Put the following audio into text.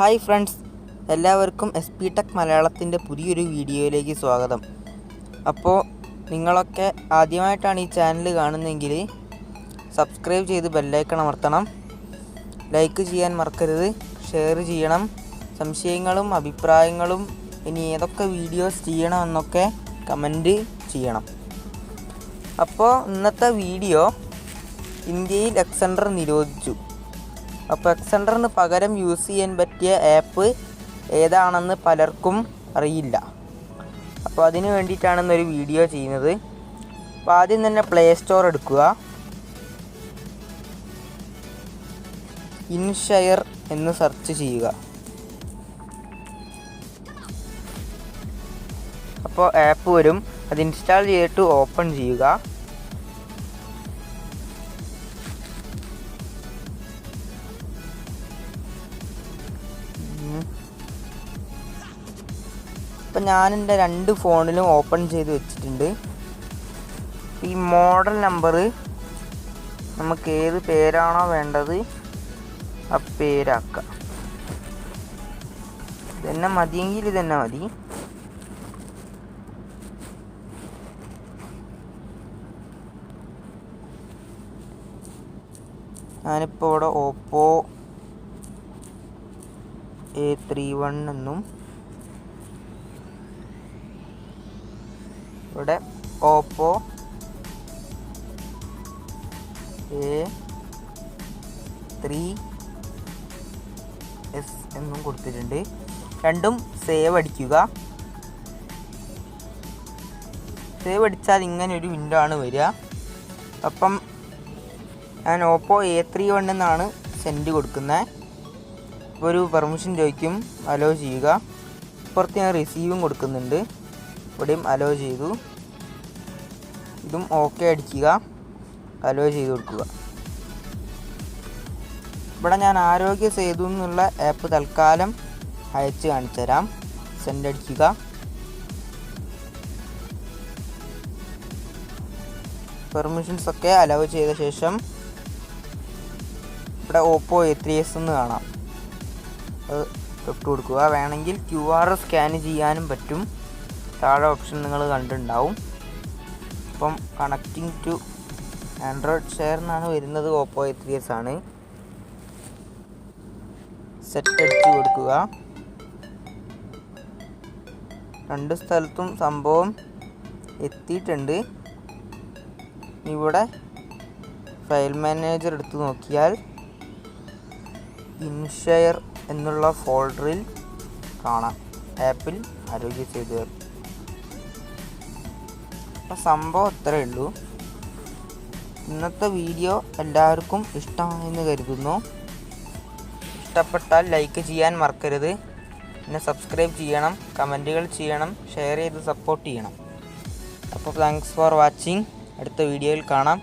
Hi friends, എല്ലാവർക്കും SP tech മലയാളത്തിൻ്റെ പുതിയൊരു വീഡിയോയിലേക്ക് സ്വാഗതം. അപ്പോൾ നിങ്ങളൊക്കെ ആദ്യമായിട്ടാണ് ഈ ചാനൽ കാണുന്നതെങ്കിൽ സബ്സ്ക്രൈബ് ചെയ്ത് ബെല്ലൈക്കൺ അമർത്തണം, ലൈക്ക് ചെയ്യാൻ മറക്കരുത്, ഷെയർ ചെയ്യണം. സംശയങ്ങളും അഭിപ്രായങ്ങളും ഇനി ഏതൊക്കെ വീഡിയോസ് ചെയ്യണമെന്നൊക്കെ കമൻറ്റ് ചെയ്യണം. അപ്പോൾ ഇന്നത്തെ വീഡിയോ ഇന്ത്യയിൽ Xender നിരോധിച്ചു. അപ്പോൾ Xenderന് പകരം യൂസ് ചെയ്യാൻ പറ്റിയ ആപ്പ് ഏതാണെന്ന് പലർക്കും അറിയില്ല. അപ്പോൾ അതിന് വേണ്ടിയിട്ടാണ് ഇന്നൊരു വീഡിയോ ചെയ്യുന്നത്. അപ്പോൾ ആദ്യം തന്നെ പ്ലേ സ്റ്റോർ എടുക്കുക. ഇൻഷെയർ എന്ന് സെർച്ച് ചെയ്യുക. അപ്പോൾ ആപ്പ് വരും. അത് ഇൻസ്റ്റാൾ ചെയ്തിട്ട് ഓപ്പൺ ചെയ്യുക. ഇപ്പം ഞാനെൻ്റെ 2 ഫോണിലും ഓപ്പൺ ചെയ്ത് വെച്ചിട്ടുണ്ട്. ഈ മോഡൽ നമ്പർ നമുക്ക് ഏത് പേരാണോ വേണ്ടത് ആ പേരാക്കാം. ഇതന്നെ മതിയെങ്കിൽ ഇതന്നെ മതി. ഞാനിപ്പോൾ ഇവിടെ ഓപ്പോ A31 എന്നും ഇവിടെ ഓപ്പോ A3s എന്നും കൊടുത്തിട്ടുണ്ട്. രണ്ടും സേവ് അടിക്കുക. സേവ് അടിച്ചാൽ ഇങ്ങനെ ഒരു വിൻഡോ ആണ് വരിക. അപ്പം ഞാൻ ഓപ്പോ A31 എന്നാണ് സെൻഡ് കൊടുക്കുന്നത്. ഒരു പെർമിഷൻ ചോദിക്കും, അലോ ചെയ്യുക. ഇപ്പുറത്ത് ഞാൻ റിസീവും കൊടുക്കുന്നുണ്ട്, ഇവിടെയും അലോ ചെയ്തു. ഇതും ഓക്കെ അടിക്കുക, അലോ ചെയ്ത് കൊടുക്കുക. ഇവിടെ ഞാൻ ആരോഗ്യ സേതു എന്നുള്ള ആപ്പ് തൽക്കാലം അയച്ച് കാണിച്ചു തരാം. സെൻഡ് അടിക്കുക. പെർമിഷൻസ് ഒക്കെ അലോ ചെയ്ത ശേഷം ഇവിടെ ഓപ്പോ A3s എന്ന് കാണാം, അത് തൊട്ട് കൊടുക്കുക. വേണമെങ്കിൽ QR സ്കാൻ ചെയ്യാനും പറ്റും. താഴെ ഓപ്ഷൻ നിങ്ങൾ കണ്ടിട്ടുണ്ടാവും. അപ്പം കണക്റ്റിംഗ് ടു ആൻഡ്രോയിഡ് ഷെയർ എന്നാണ് വരുന്നത്. ഓപ്പോ A3s ആണ്. സെറ്റ് അടിച്ച് കൊടുക്കുക. 2 സ്ഥലത്തും സംഭവം എത്തിയിട്ടുണ്ട്. ഇവിടെ ഫയൽ മാനേജർ എടുത്ത് നോക്കിയാൽ ഇൻഷെയർ എന്നുള്ള ഫോൾഡറിൽ കാണാം ആപ്പിൽ ആരോഗ്യ സേതു. അപ്പോൾ സംഭവം അത്രയേ ഉള്ളൂ. ഇന്നത്തെ വീഡിയോ എല്ലാവർക്കും ഇഷ്ടമായെന്ന് കരുതുന്നു. ഇഷ്ടപ്പെട്ടാൽ ലൈക്ക് ചെയ്യാൻ മറക്കരുത്. പിന്നെ സബ്സ്ക്രൈബ് ചെയ്യണം, കമൻറ്റുകൾ ചെയ്യണം, ഷെയർ ചെയ്ത് സപ്പോർട്ട് ചെയ്യണം. അപ്പോൾ താങ്ക്സ് ഫോർ വാച്ചിങ്. അടുത്ത വീഡിയോയിൽ കാണാം.